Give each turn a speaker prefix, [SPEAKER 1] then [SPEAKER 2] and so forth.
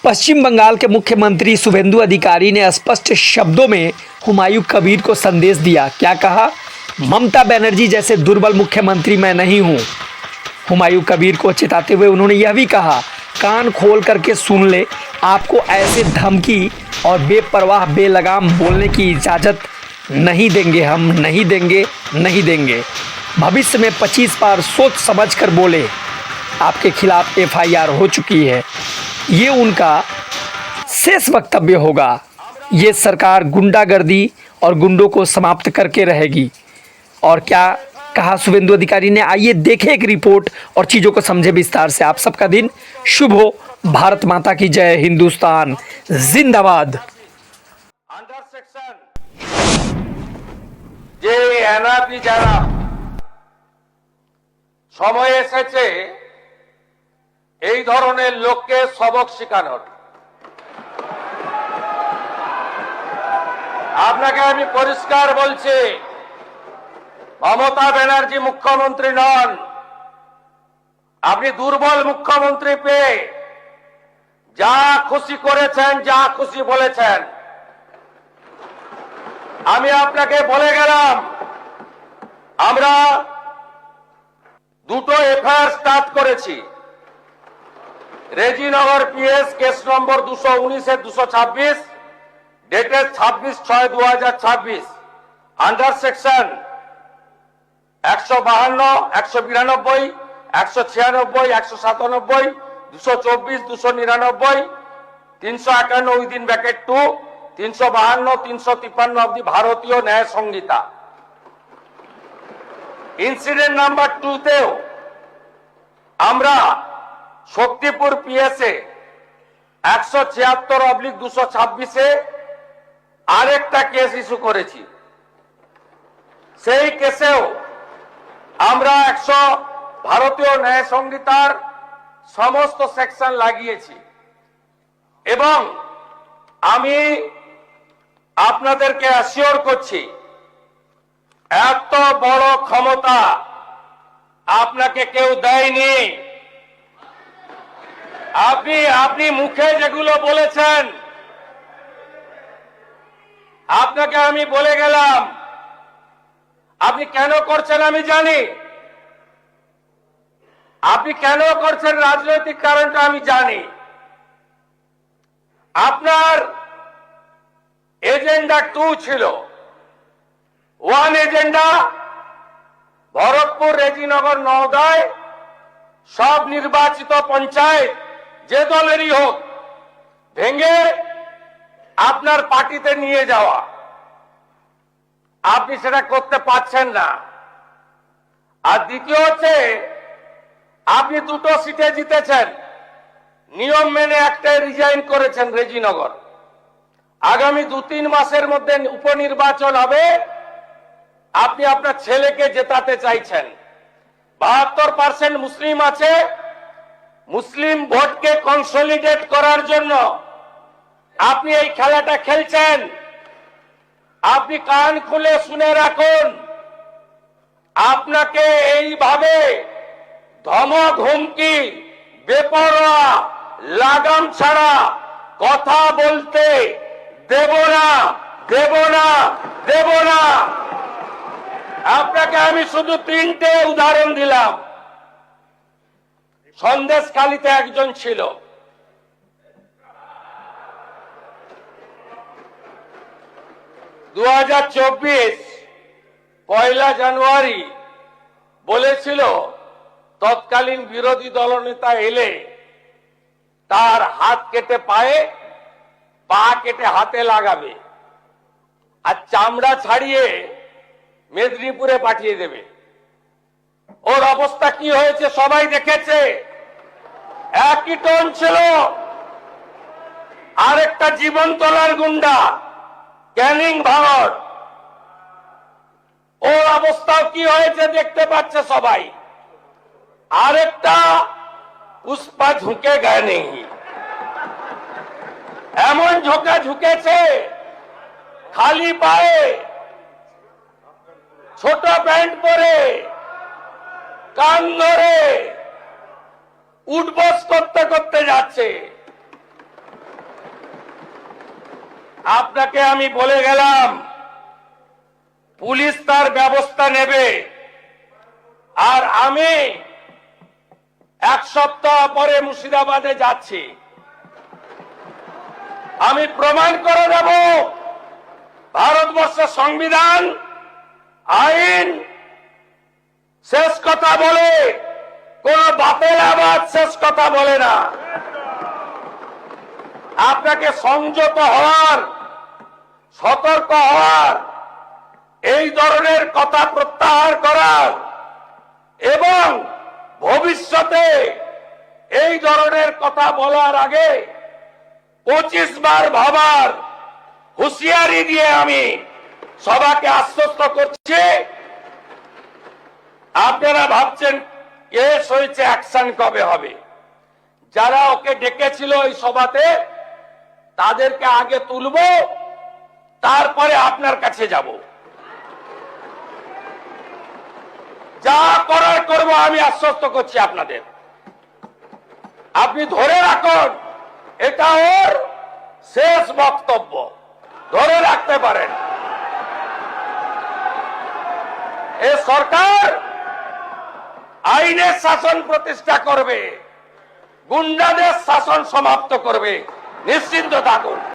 [SPEAKER 1] पश्चिम बंगाल के मुख्यमंत्री शुभेंदु अधिकारी ने स्पष्ट शब्दों में हुमायूं कबीर को संदेश दिया। क्या कहा? ममता बनर्जी जैसे दुर्बल मुख्यमंत्री मैं नहीं हूं। हुमायूं कबीर को चेताते हुए उन्होंने यह भी कहा, कान खोल करके सुन ले, आपको ऐसे धमकी और बेपरवाह बेलगाम बोलने की इजाज़त नहीं देंगे, हम नहीं देंगे, नहीं देंगे। भविष्य में 25 बार सोच समझ कर बोले। आपके खिलाफ FIR हो चुकी है। ये उनका शेष वक्तव्य होगा। ये सरकार गुंडागर्दी और गुंडों को समाप्त करके रहेगी। और क्या कहा शुभेंदु अधिकारी ने, आइए देखें एक रिपोर्ट और चीज़ों को समझे विस्तार से। आप सबका दिन शुभ हो। भारत माता की जय। हिंदुस्तान जिंदाबाद।
[SPEAKER 2] যে এনআরপি যারা সময় এসেছে এই ধরনের লোককে সবক শেখানোর। আপনাকে আমি পরিষ্কার বলছি, মমতা ব্যানার্জি মুখ্যমন্ত্রী নন। আপনি দুর্বল মুখ্যমন্ত্রী পেয়ে যা খুশি করেছেন, যা খুশি বলেছেন। আমি আপনাকে বলে গেলাম, আমরা দুটো FIR স্টার্ট করেছি। Rejinagar PS case number 219/226 dated 26/6/2026 under section 152, 192, 196, 197, 224, 299, 351 within bracket 2, 352, 353 of the ভারতীয় ন্যায় সংহিতা। ইনসিডেন্ট নাম্বার 2 তেও আমরা শক্তিপুর PS এ 176/226 আরেকটা কেস ইস্যু করেছি। সেই কেসেও আমরা ভারতীয় ন্যায় সংহিতার সমস্ত সেকশন লাগিয়েছি। এবং আমি আপনাদেরকে অ্যাসিওর করছি, এত বড় ক্ষমতা আপনাকে কেউ দেয়নি। আপনি মুখে যেগুলো বলেছেন, আপনাকে আমি বলে গেলাম, আপনি কেন করছেন আমি জানি। আপনি কেন করছেন রাজনৈতিক কারণটা আমি জানি। আপনার এজেন্ডা 2 ছিল। 1 এজেন্ডা ভরতপুর, রেজিনগর, নওদায় সব নির্বাচিত পঞ্চায়েত যে দলেরই হোক ভেঙে আপনার পার্টিতে নিয়ে যাওয়া। আপনি সেটা করতে পারছেন না। আর দ্বিতীয় হচ্ছে, আপনি দুটো সিটে জিতেছেন, নিয়ম মেনে একটাই রিজাইন করেছেন রেজিনগর। আগামী 2-3 মাসের মধ্যে উপনির্বাচন হবে, আপনি আপনার ছেলেকে জেতাতে চাইছেন। 72% মুসলিম আছে। মুসলিম ভোটকে কনসলিডেট করার জন্য আপনি এই খেলাটা খেলছেন। আপনি কান খুলে শুনে রাখুন, আপনাকে এইভাবে ধমক হুমকি বেপরোয়া লাগাম ছাড়া কথা বলতে দেব না, দেব না, দেব না। আপনাকে আমি শুধু 3টে উদাহরণ দিলাম। সন্দেশখালীতে একজন ছিল, পয়লা জানুয়ারি বলেছিল তৎকালীন বিরোধী দলনেতা এলে তার হাত কেটে পায়ে, পা কেটে হাতে লাগাবে আর চামড়া ছাড়িয়ে মেদিনীপুরে পাঠিয়ে দেবে। ওর অবস্থা কি হয়েছে সবাই দেখেছে। একই টোন ছিল। আরেকটা জীবনতলার গুন্ডা ক্যানিং ভারত, ওর অবস্থাও কি হয়েছে দেখতে পাচ্ছে সবাই। আরেকটা পুষ্পা ঝুঁকে গায়ে নেই, এমন ঝোঁকা ঝুঁকেছে খালি পায়ে, ছোট প্যান্ট পরে, কান ধরে উঠবস করতে করতে যাচ্ছে। আপনাকে আমি বলে গেলাম পুলিশ তার ব্যবস্থা নেবে, আর আমি এক সপ্তাহ পরে মুর্শিদাবাদে যাচ্ছি। আমি প্রমাণ করে দেব ভারতবর্ষের সংবিধান আইন শেষ কথা বলে, কোন বাতেল আবাদ শেষ কথা বলে না। আপনাকে সংযত হওয়ার, সতর্ক হওয়ার, এই ধরনের কথা প্রত্যাহার করার এবং ভবিষ্যতে এই ধরনের কথা বলার আগে 25 বার ভাবার হুঁশিয়ারি দিয়ে আমি সবাইকে আশ্বস্ত করছি। আপনারা ভাবছেন কেস হয়েছে, অ্যাকশন কবে হবে? যারা ওকে ডেকেছিল এই সভাতে তাদেরকে আগে তুলবো, তারপরে আপনার কাছে যাব। যা করার করব, আমি আশ্বস্ত করছি আপনাদের। আপনি ধরে রাখুন, এটা ওর শেষ বক্তব্য, ধরে রাখতে পারেন। এ সরকার আইনের শাসন প্রতিষ্ঠা করবে, গুন্ডাদের শাসন সমাপ্ত করবে, নিশ্চিন্ত থাকুন।